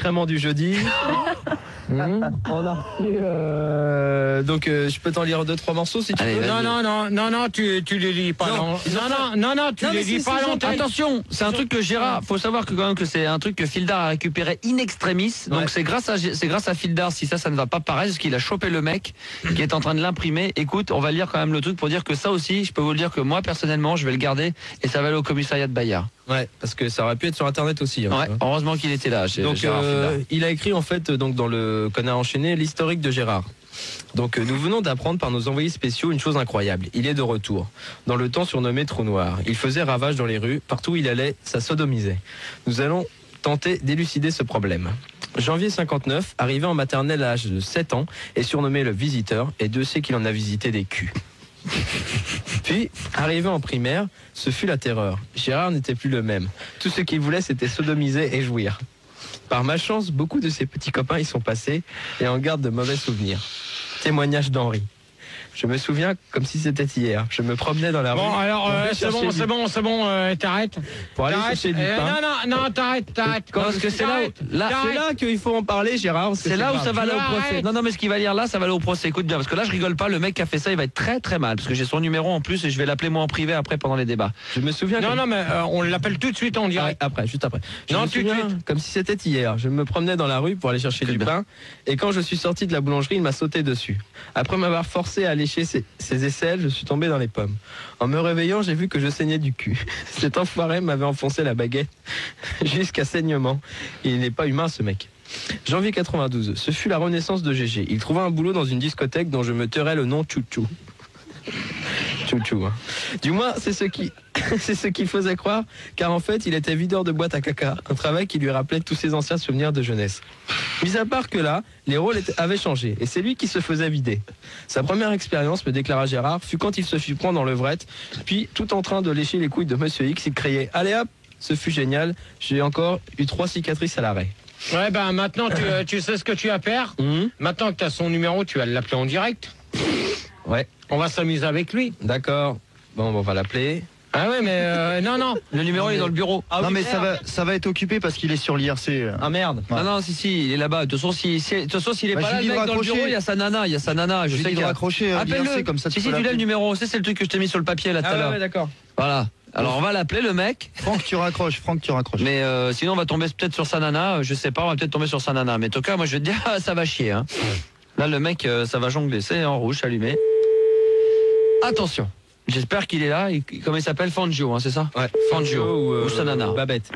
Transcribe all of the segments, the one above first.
l'excrément du jeudi. On a reçu, donc je peux t'en lire 2-3 morceaux si tu veux. Non, tu les lis pas. Non, tu les lis pas à l'antenne. Attention, c'est un truc que Gérard, faut savoir que quand même que c'est un truc que Fildar a récupéré in extremis. Donc c'est grâce à Fildar si ça ne va pas paraître, parce qu'il a chopé le mec qui est en train de l'imprimer. Écoute, on va lire quand même le truc pour dire que ça aussi, je peux vous le dire que moi personnellement, je vais le garder et ça va aller au commissariat de Bayard. Ouais, parce que ça aurait pu être sur internet aussi. Ouais, heureusement qu'il était là. Donc il a écrit en fait donc dans le Connard enchaîné l'historique de Gérard. Donc nous venons d'apprendre par nos envoyés spéciaux une chose incroyable. Il est de retour. Dans le temps surnommé Trou Noir. Il faisait ravage dans les rues. Partout où il allait, ça sodomisait. Nous allons tenter d'élucider ce problème. Janvier 59, arrivé en maternelle à l'âge de 7 ans, est surnommé le visiteur, et Dieu sait qu'il en a visité des culs. Puis, arrivé en primaire, ce fut la terreur. Gérard n'était plus le même. Tout ce qu'il voulait, c'était sodomiser et jouir. Par malchance, beaucoup de ses petits copains y sont passés et en gardent de mauvais souvenirs. Témoignage d'Henri. Je me souviens comme si c'était hier. Je me promenais dans la rue. Bon, alors, c'est bon, t'arrêtes. Pour aller chercher du pain. Non, t'arrêtes. Parce que c'est là qu'il faut en parler, Gérard. C'est là où ça va aller au procès. Non, mais ce qu'il va lire là, ça va aller au procès. Écoute bien, parce que là, je rigole pas. Le mec qui a fait ça, il va être très très mal. Parce que j'ai son numéro en plus et je vais l'appeler moi en privé après pendant les débats. Je me souviens. Non, mais on l'appelle tout de suite en direct. Juste après. Non, tout de suite. Comme si c'était hier. Je me promenais dans la rue pour aller chercher du pain. Et quand je suis sorti de la boulangerie, il m'a sauté dessus. Après m'avoir forcé à lécher ses aisselles, je suis tombé dans les pommes. En me réveillant, j'ai vu que je saignais du cul. Cet enfoiré m'avait enfoncé la baguette jusqu'à saignement. Il n'est pas humain, ce mec. Janvier 92, ce fut la renaissance de GG. Il trouva un boulot dans une discothèque dont je me tairai le nom Chouchou. Chouchou, hein. Du moins, c'est ce qu'il faisait croire, car en fait, il était videur de boîte à caca, un travail qui lui rappelait tous ses anciens souvenirs de jeunesse. Mis à part que là, les rôles avaient changé, et c'est lui qui se faisait vider. Sa première expérience, me déclara Gérard, fut quand il se fit prendre en levrette, puis, tout en train de lécher les couilles de Monsieur X, il criait « Allez hop !» Ce fut génial, j'ai encore eu 3 cicatrices à l'arrêt. Ouais, maintenant, tu sais ce que tu as à faire. Maintenant que tu as son numéro, tu vas l'appeler en direct. Ouais. On va s'amuser avec lui. D'accord. Bon, on va l'appeler. Ah ouais, mais non. Le numéro il est dans le bureau. Non, mais ça va être occupé parce qu'il est sur l'IRC. Ah merde. Ouais. Non, si, il est là-bas. De toute façon, s'il est pas là, le mec dans le bureau, il y a sa nana. Je sais qu'il va raccrocher l'IRC comme ça. Si tu l'as le numéro, c'est le truc que je t'ai mis sur le papier là tout à l'heure. Ouais, d'accord. Voilà. Alors on va l'appeler le mec. Franck, tu raccroches. Mais sinon on va tomber peut-être sur sa nana. Je sais pas, on va peut-être tomber sur sa nana. Mais en tout cas, moi je vais te dire, ça va chier. Hein. Là le mec, ça va jongler. C'est en rouge, allumé. Attention. J'espère qu'il est là. Comment il s'appelle? Fangio, hein, c'est ça? Ouais. Fangio ou sa nana. Babette.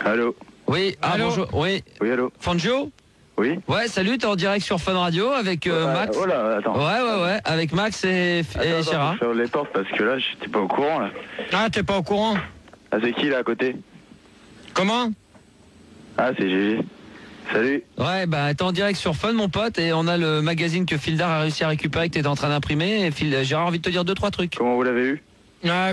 Allô? Oui. Allô? Bonjour. Oui. Oui, allô? Fangio? Oui. Ouais, salut, t'es en direct sur Fun Radio avec Max. Oh là, attends. Ouais, avec Max et Gérard. Je ferme les portes parce que là, j'étais pas au courant, là. Ah, t'es pas au courant? Ah, c'est qui, là, à côté? Comment? Ah, c'est Gégé. Salut. Ouais, t'es en direct sur Fun, mon pote, et on a le magazine que Fildar a réussi à récupérer, que t'étais en train d'imprimer, et Gérard a envie de te dire 2-3 trucs. Comment vous l'avez eu?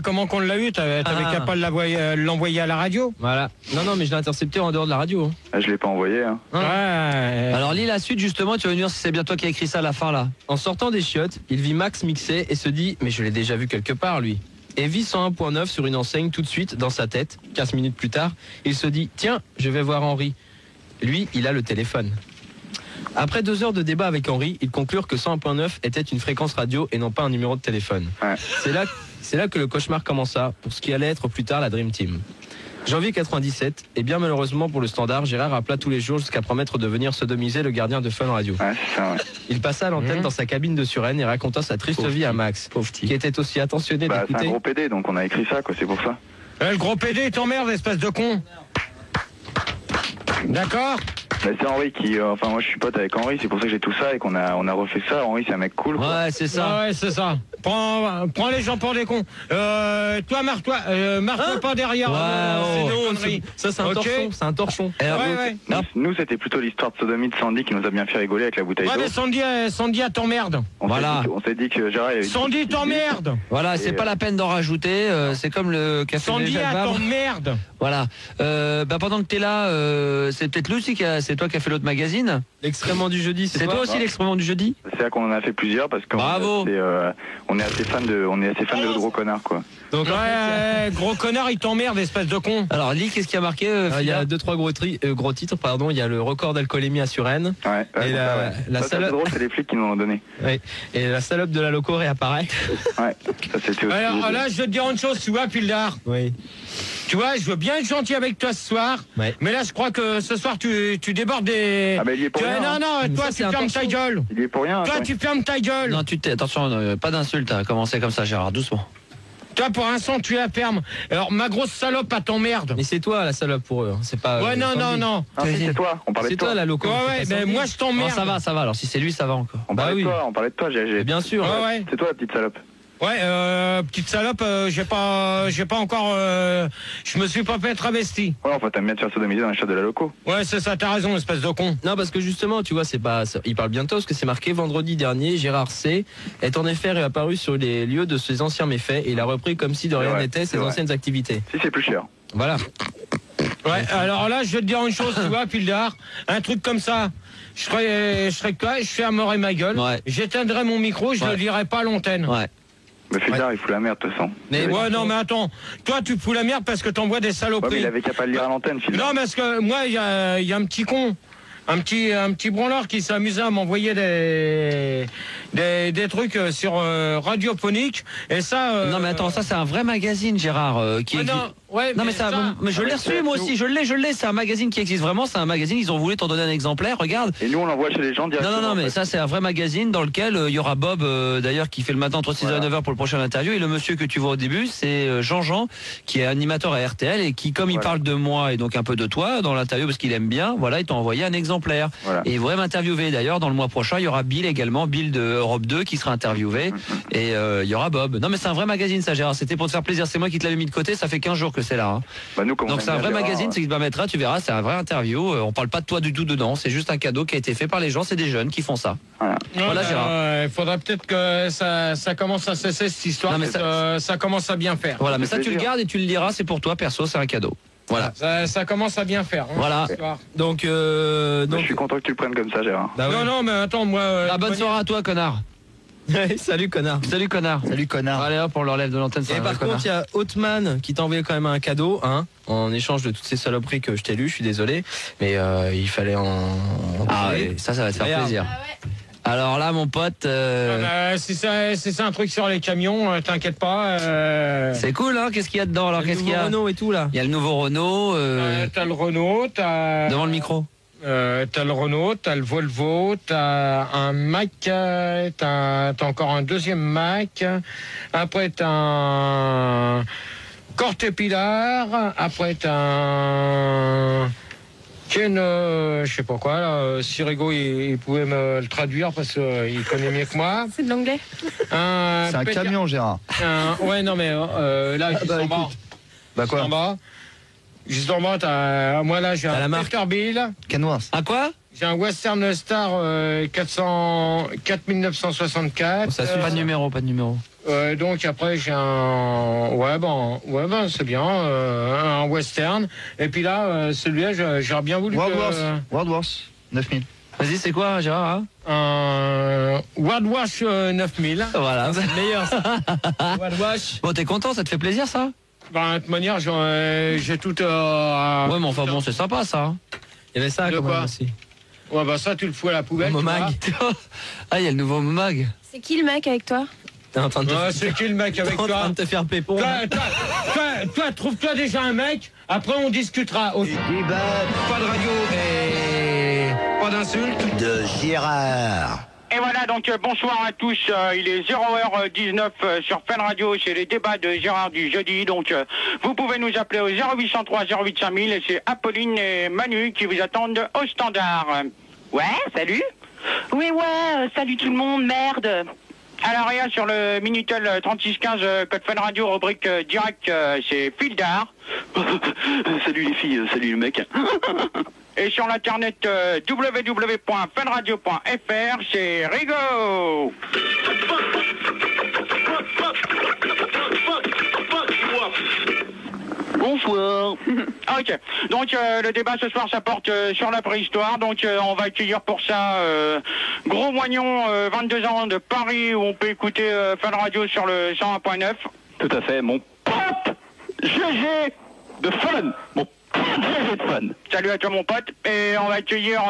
Comment qu'on l'a eu? T'avais qu'à pas l'envoyer à la radio? Voilà. Non, mais je l'ai intercepté en dehors de la radio. Ah, je l'ai pas envoyé, hein. Ouais. Alors lis la suite, justement, tu vas nous dire si c'est bien toi qui as écrit ça à la fin, là. En sortant des chiottes, il vit Max mixer et se dit « Mais je l'ai déjà vu quelque part, lui ». Et vit 101.9 sur une enseigne tout de suite dans sa tête. 15 minutes plus tard, il se dit « Tiens, je vais voir Henri ». Lui, il a le téléphone. Après 2 heures de débat avec Henri, ils conclurent que 101.9 était une fréquence radio et non pas un numéro de téléphone. Ouais. C'est là que le cauchemar commença, pour ce qui allait être plus tard la Dream Team. Janvier 97, et bien malheureusement pour le Standard, Gérard appela tous les jours jusqu'à promettre de venir sodomiser le gardien de Fun Radio. Ouais, c'est ça, ouais. Il passa à l'antenne dans sa cabine de Suresnes et raconta sa triste vie à Max, qui était aussi attentionné C'est d'écouter. un gros PD, donc on a écrit ça, quoi, c'est pour ça. Le gros PD t'emmerde, espèce de con. D'accord? C'est Henri qui... enfin, moi, je suis pote avec Henri, c'est pour ça que j'ai tout ça et qu'on a refait ça. Henri, c'est un mec cool, quoi. Ouais, c'est ça. Ouais, c'est ça. Prends les gens pour des cons. Toi, marque-toi pas derrière. Ça, c'est un torchon. C'est un torchon. Ouais. Nous, c'était plutôt l'histoire de sodomie de Sandy qui nous a bien fait rigoler avec la bouteille d'eau. Ouais, mais Sandy, elle t'emmerde. On s'est dit que Gérard... Sandy t'emmerde. Voilà, c'est pas la peine d'en rajouter. C'est comme le café Sandy, elle t'emmerde. Voilà. Pendant que t'es là, c'est peut-être lui aussi qui a... c'est toi qui as fait l'autre magazine. L'excrément du jeudi, C'est toi aussi l'excrément du jeudi. C'est là qu'on en a fait plusieurs parce qu'on Bravo. on est assez fan de l'autre gros connard quoi. Donc, Gros connard, il t'emmerde, espèce de con. Alors, Lee, qu'est-ce qui a marqué il y a 2-3 gros titres, pardon. Il y a le record d'alcoolémie à Suresnes. Ouais, Et la ça, c'est salope... drôle, c'est les flics qui nous l'ont donné. Oui. Et la salope de la loco réapparaît. Ouais, ça c'était aussi. Alors là, je vais te dire une chose, tu vois, Pildar. Oui. Tu vois, je veux bien être gentil avec toi ce soir. Ouais. Mais là, je crois que ce soir, tu débordes des... Ah bah il y est pour rien. Non, toi, ça, tu c'est un fermes ta torchon. gueule. Il y est pour rien. Toi, ouais. tu fermes ta gueule. Non, attention, pas d'insulte à commencer comme ça, Gérard, doucement. Toi, pour l'instant, tu la fermes. Alors, ma grosse salope, elle t'emmerde. Mais c'est toi la salope pour eux. hein. C'est pas. Ouais, non. Ah, si, c'est toi, on parlait C'est de toi. toi la loco. Ouais, mais moi, je Non, t'emmerde. ça va. Alors, si c'est lui, ça va encore. On Bah parlait oui. de toi, on parlait de toi, Mais bien sûr. Ouais. C'est toi la petite salope. Ouais, petite salope, j'ai pas encore, je me suis pas fait travesti. Ouais, enfin t'aimes bien te faire sodomiser dans les chats de la loco. Ouais, c'est ça, t'as raison, espèce de con. Non, parce que justement, tu vois, c'est pas. Il parle bientôt parce que c'est marqué vendredi dernier. Gérard C. est en effet réapparu sur les lieux de ses anciens méfaits et il a repris comme si de rien vrai, n'était ses c'est vrai. anciennes activités. Si c'est plus cher. Voilà. Ouais, alors là, je vais te dire une chose, tu vois, Pildar, un truc comme ça, je serais que toi, je fermerai ma gueule, Ouais. j'éteindrai mon micro, je Ouais. le dirai pas à l'antenne. Ouais. Mais Fildar, il fout la merde de toute façon. Mais Ouais, non, mais attends, toi, tu fous la merde parce que t'envoies des Ouais, mais saloperies. il avait qu'à pas le lire à l'antenne, Fildar. Non, parce que moi, il y a un petit con. Un petit branleur qui s'amusait à m'envoyer des trucs sur radiophonique et ça. Non, mais attends, ça, c'est un vrai magazine, Gérard, qui Ouais, existe. non, Non, mais mais je l'ai reçu, moi aussi, je l'ai, c'est un magazine qui existe vraiment, c'est un magazine, ils ont voulu t'en donner un exemplaire, regarde. Et nous, on l'envoie chez les gens directement. Non, en mais fait. ça, c'est un vrai magazine dans lequel il y aura Bob, d'ailleurs, qui fait le matin entre 6h et 9h pour le prochain interview, et le monsieur que tu vois au début, c'est Jean-Jean, qui est animateur à RTL, et qui, comme il Voilà. parle de moi et donc un peu de toi dans l'interview, parce qu'il aime bien, voilà, il t'a envoyé un exemplaire. Voilà. Et il voudrait m'interviewer, d'ailleurs, dans le mois prochain, il y aura Bill également, Bill de Europe 2, qui sera interviewé, et il y aura Bob. Non, mais c'est un vrai magazine, ça, Gérard, c'était pour te faire plaisir, c'est moi qui te l'avais mis de côté, ça fait 15 jours que c'est là. Hein. Bah, nous, comme Donc on c'est un aime vrai bien magazine, Gérard, c'est qu'il va mettre, tu verras, c'est un vrai interview. On parle pas de toi du tout dedans, c'est juste un cadeau qui a été fait par les gens, c'est des jeunes qui font ça. Voilà. Voilà, Gérard. Il faudrait peut-être que ça commence à cesser cette histoire. Non, mais ça commence à bien faire. Voilà, mais ça tu le plaisir. gardes et tu le liras, c'est pour toi perso, c'est un cadeau. Voilà. Ça commence à bien faire. hein, Voilà. cette histoire. Donc. Bah, je suis content que tu le prennes comme ça, Gérard. Bah ouais. Non, mais attends, moi. Ah, bonne soirée à toi, connard. Salut connard. Salut, connard. Salut connard. Allez hop, on l'enlève de l'antenne. Et par contre, il y a Hotman qui t'a envoyé quand même un cadeau, hein, en échange de toutes ces saloperies que je t'ai lues, je suis désolé, mais il fallait en Ah parler. oui, ça va te faire Regarde. plaisir. Alors là, mon pote, Si c'est un truc sur les camions, t'inquiète pas. c'est cool, hein. Qu'est-ce qu'il y a dedans alors? Le Qu'est-ce qu'il y nouveau a? Renault et tout là. Il y a le nouveau Renault. T'as le Renault, t'as. Devant le micro. T'as le Renault, t'as le Volvo, t'as un Mac, t'as encore un deuxième Mac, après t'as un Corte Pilar, après t'as un Ken, je sais pas quoi, là, Sirigo il pouvait me le traduire parce qu'il connaît mieux que moi. C'est de l'anglais. C'est un Peter- camion, Gérard. ouais, non mais là, juste bah, en bas. Bah Juste quoi en bas. Juste en bas, moi là j'ai T'as la un marque. Peterbilt. Canois. Ah quoi? J'ai un Western Star 4964. Ça Pas de numéro, pas de numéro. Donc après j'ai un c'est bien un Western. Et puis là celui-là j'aurais bien voulu Worldworth. 9000. Vas-y, c'est quoi, Gérard? Hein? un Worldwash 9000. Voilà. Meilleur. One wash. Bon, t'es content, ça te fait plaisir, ça? De toute manière j'ai tout. Ouais, mais enfin bon, c'est sympa, ça. Hein. Il y avait ça De quand quoi même aussi. Ouais bah ça tu le fous à la poubelle. tu Momag. vois. Ah, il y a le nouveau Momag. C'est qui le mec avec toi? T'es en train de te, Ouais, c'est qui le mec avec t'es en toi? train de te faire pépon. là. Toi, trouve-toi déjà un mec, après on discutera. Pas de radio et pas d'insultes. De Gérard. Et voilà, donc bonsoir à tous. Il est 0h19 sur Fun Radio. C'est les débats de Gérard du jeudi. Donc vous pouvez nous appeler au 0803 08 5000 et c'est Apolline et Manu qui vous attendent au standard. Ouais, salut. Oui, salut tout le monde, merde. Alors rien sur le Minitel 3615 Code Fun Radio, rubrique direct, c'est Fildar. Salut les filles, salut le mec. Et sur l'internet www.funradio.fr, c'est Rigo. Bonsoir. Ok, donc le débat ce soir ça porte sur la préhistoire, donc on va accueillir pour ça Gros Moignon, 22 ans de Paris, où on peut écouter Fun Radio sur le 101.9. Tout à fait, mon pote GG de Fun. Mon pote GG de Fun. Salut à toi mon pote, et on va accueillir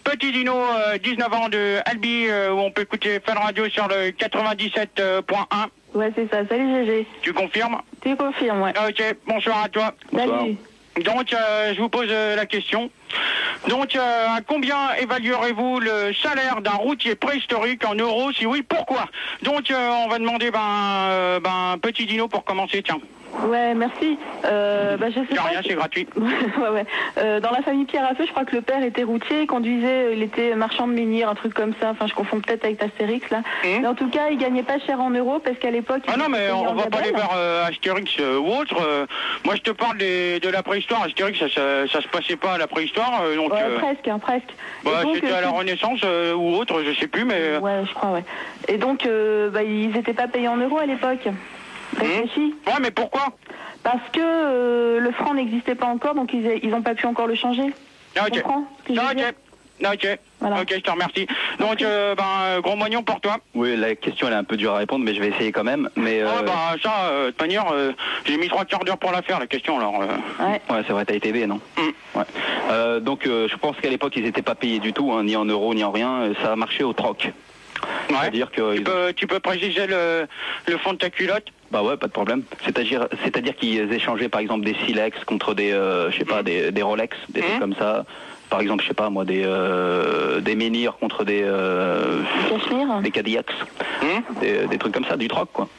Petit Dino, 19 ans de Albi, où on peut écouter Fun Radio sur le 97.1. Ouais, c'est ça. Salut GG. Tu confirmes? Tu confirmes, ouais. Ok, bonsoir à toi. Salut. Donc, je vous pose la question. Donc, à combien évaluerez-vous le salaire d'un routier préhistorique en euros? Si oui, pourquoi? Donc, on va demander, Petit Dino pour commencer, tiens. Ouais, merci. Je sais pas. Rien, c'est gratuit. ouais. Dans la famille Pierre à Feu, je crois que le père était routier, il conduisait, il était marchand de menhir, un truc comme ça. Enfin, je confonds peut-être avec Astérix, là. Mais en tout cas, il gagnait pas cher en euros parce qu'à l'époque... Ah non, mais on va pas aller vers Astérix ou autre. Moi, je te parle de la préhistoire. Astérix, ça se passait pas à la préhistoire. Donc, presque. C'était à la Renaissance ou autre, je sais plus, mais... Ouais, je crois, ouais. Et donc, ils étaient pas payés en euros à l'époque. Réfléchis. Ouais, mais pourquoi? Parce que le franc n'existait pas encore, donc ils n'ont pas pu encore le changer. Ah, ok. Tu comprends ce que je veux dire? Ok. Voilà. Ok, je te remercie. Donc, Gros Moignon pour toi. Oui, la question elle est un peu dure à répondre, mais je vais essayer quand même. Mais de toute manière, j'ai mis 3 quarts d'heure pour la faire, la question, alors... Ouais, c'est vrai, t'as été B, non? Ouais. Donc, je pense qu'à l'époque, ils n'étaient pas payés du tout, hein, ni en euros, ni en rien. Ça a marché au troc. Ouais. C'est-à-dire que... Tu peux préciser le fond de ta culotte? Bah ouais, pas de problème. C'est-à-dire qu'ils échangeaient par exemple des silex contre des, des Rolex, des trucs comme ça. Par exemple, je sais pas moi, des menhirs contre des Cadillacs, des trucs comme ça, du troc quoi.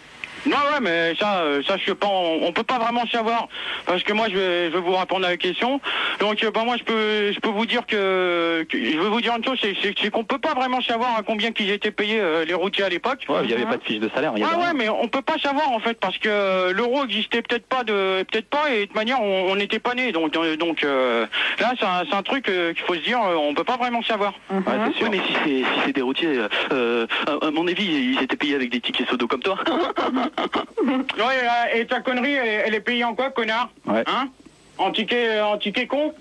Non, ouais, mais ça, je sais pas, on peut pas vraiment savoir, parce que moi, je vais vous répondre à la question. Donc, moi, je peux vous dire que je veux vous dire une chose, c'est qu'on peut pas vraiment savoir à combien qu'ils étaient payés les routiers à l'époque. Ouais, il y avait pas de fiche de salaire. Ouais, mais on peut pas savoir en fait, parce que l'euro existait peut-être pas, et de toute manière, on n'était pas nés. Donc, là, c'est un truc qu'il faut se dire, on peut pas vraiment savoir. Ouais, c'est sûr. Ouais, mais si c'est des routiers, à mon avis, ils étaient payés avec des tickets sodo comme toi. Ouais, et ta connerie, elle est payée en quoi, connard? Ouais. Hein? En ticket con?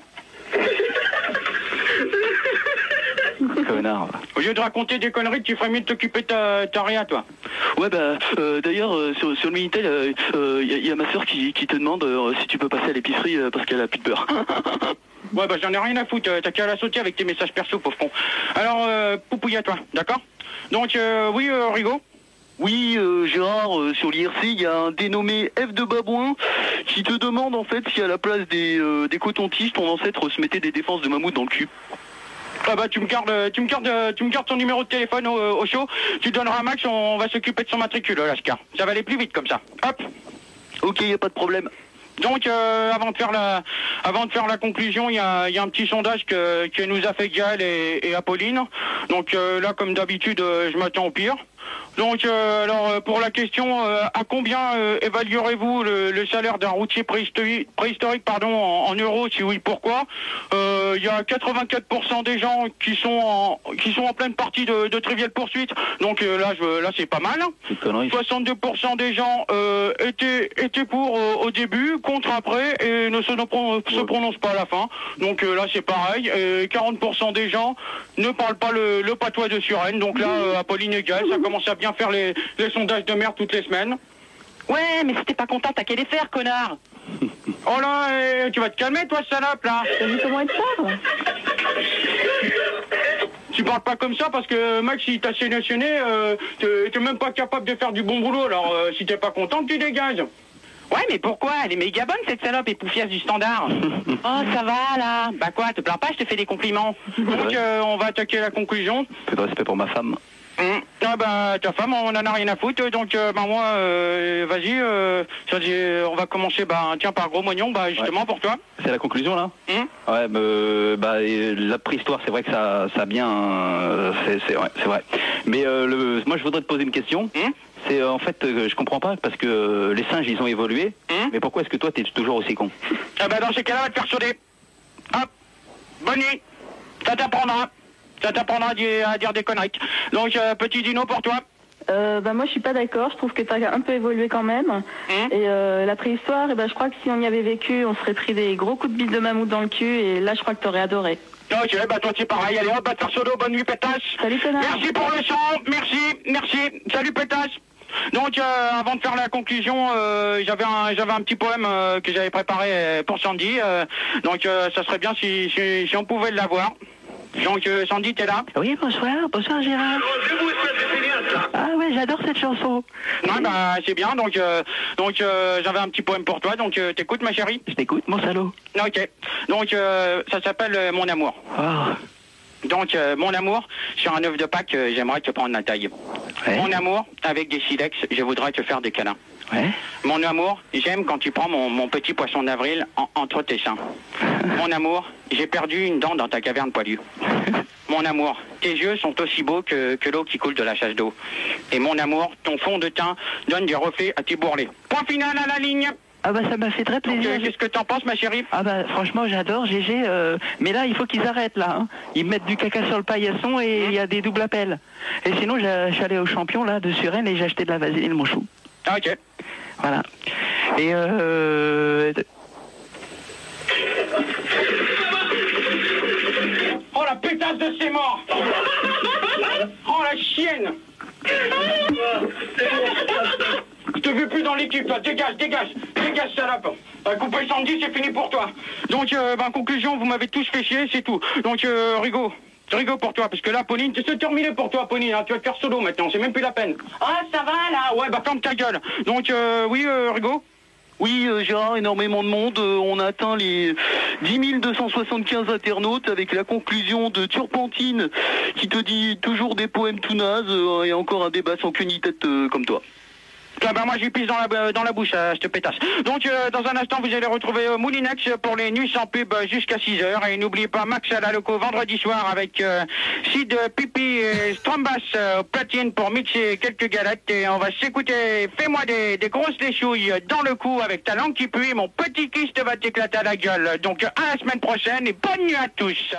Connard. Au lieu de raconter des conneries, tu ferais mieux de t'occuper de ta réa, toi. Ouais, d'ailleurs, sur le Minitel, il y a ma soeur qui te demande si tu peux passer à l'épicerie parce qu'elle a plus de beurre. Ouais, j'en ai rien à foutre, t'as qu'à la sauter avec tes messages perso, pauvre con. Alors, poupouille à toi, d'accord? Donc, oui, Rigaud? Oui, Gérard, sur l'IRC, il y a un dénommé F de Babouin qui te demande en fait si à la place des cotons-tiges, ton ancêtre se mettait des défenses de mammouth dans le cul. Ah tu me gardes ton numéro de téléphone au show, tu donneras à Max, on va s'occuper de son matricule, Lascar. Ça va aller plus vite comme ça. Hop. Ok, y a pas de problème. Donc, avant de faire la conclusion, il y a un petit sondage que nous a fait Gaël et Apolline. Donc là, comme d'habitude, je m'attends au pire. Donc, alors, pour la question, à combien évaluerez-vous le salaire d'un routier préhistorique en euros, si oui, pourquoi? Il y a 84% des gens qui sont en pleine partie de Trivial Pursuit. Donc là, c'est pas mal. 62% des gens étaient pour au début, contre après, et ne se prononcent pas à la fin. Donc là, c'est pareil. Et 40% des gens ne parlent pas le patois de Suresnes. Donc là, Apolline et Gaël, ça commence à bien faire les sondages de merde toutes les semaines. Ouais, mais si t'es pas content, t'as qu'à les faire, connard. Oh là, tu vas te calmer, toi, salope, là. T'as vu comment il te parle? Tu parles pas comme ça parce que Max, il t'a sélectionné, t'es même pas capable de faire du bon boulot. Alors, si t'es pas content, tu dégages. Ouais, mais pourquoi? Elle est méga bonne, cette salope, et poufiasse du standard. Oh, ça va, là. Bah quoi, te plains pas, je te fais des compliments. Donc, on va attaquer la conclusion. Peu de respect pour ma femme. Ah ta femme, on en a rien à foutre, donc moi, vas-y, on va commencer, tiens, par Gros Moignon, justement, pour toi. C'est la conclusion, là? Ouais, la préhistoire, c'est vrai que ça a bien... c'est vrai. Mais moi, je voudrais te poser une question. C'est en fait, je comprends pas, parce que les singes, ils ont évolué, mais pourquoi est-ce que toi, t'es toujours aussi con? Dans ces cas-là, on va te faire sonner. Hop, bonne nuit, ça t'apprendra à dire des conneries. Donc, petit Dino pour toi. Moi je suis pas d'accord, je trouve que tu as un peu évolué quand même. Et la préhistoire, je crois que si on y avait vécu, on serait pris des gros coups de bite de mammouth dans le cul et là je crois que tu aurais adoré. Ok, toi c'est pareil, allez hop, bonne nuit Pétache. Salut Pétache. Merci pour le son, merci, salut Pétache. Donc avant de faire la conclusion, j'avais un petit poème que j'avais préparé pour Sandy, donc ça serait bien si on pouvait l'avoir. Donc Sandy, t'es là? Oui, bonsoir Gérard. Ah ouais, j'adore cette chanson. Ouais, c'est bien, donc j'avais un petit poème pour toi, donc t'écoutes ma chérie? Je t'écoute, mon salaud. Ok, donc ça s'appelle Mon amour. Donc mon amour, sur un œuf de Pâques, j'aimerais te prendre la taille. Ouais. Mon amour, avec des silex, je voudrais te faire des câlins. Ouais. Mon amour, j'aime quand tu prends mon petit poisson d'avril entre tes seins. Mon amour, j'ai perdu une dent dans ta caverne poilue. Mon amour, tes yeux sont aussi beaux que l'eau qui coule de la chasse d'eau. Et mon amour, ton fond de teint donne des reflets à tes bourrelets. Point final à la ligne. Ah ça m'a fait très plaisir. Qu'est-ce que t'en penses ma chérie? Franchement j'adore GG, mais là il faut qu'ils arrêtent là. Hein. Ils mettent du caca sur le paillasson et il y a des doubles appels. Et sinon je suis allé au champion là de Suresnes et j'ai acheté de la vaseline mon chou. Ok. Voilà. Et Oh la pétasse de ses morts. Oh la chienne. Je te veux plus dans l'équipe, toi. Dégage, salope. Couper Sandy, c'est fini pour toi. Donc, en conclusion, vous m'avez tous fait chier, c'est tout. Donc, Rigo pour toi, parce que là, Pauline, c'est terminé pour toi, Pauline. Hein, tu vas te faire solo maintenant, c'est même plus la peine. Ah, ça va là? Ouais, ferme ta gueule. Donc, oui, Rigo? Oui, Gérard, énormément de monde. On a atteint les 10 275 internautes avec la conclusion de Turpentine qui te dit toujours des poèmes tout nazes et encore un débat sans queue ni tête comme toi. Moi j'y pisse dans la bouche, je te pétasse. Donc dans un instant vous allez retrouver Moulinex pour les nuits sans pub jusqu'à 6h. Et n'oubliez pas Max à la loco vendredi soir avec Sid, Pipi et Strambas platine pour mixer quelques galettes. Et on va s'écouter Fais-moi des grosses léchouilles dans le cou avec ta langue qui pue. Mon petit kyste va t'éclater à la gueule. Donc à la semaine prochaine et bonne nuit à tous.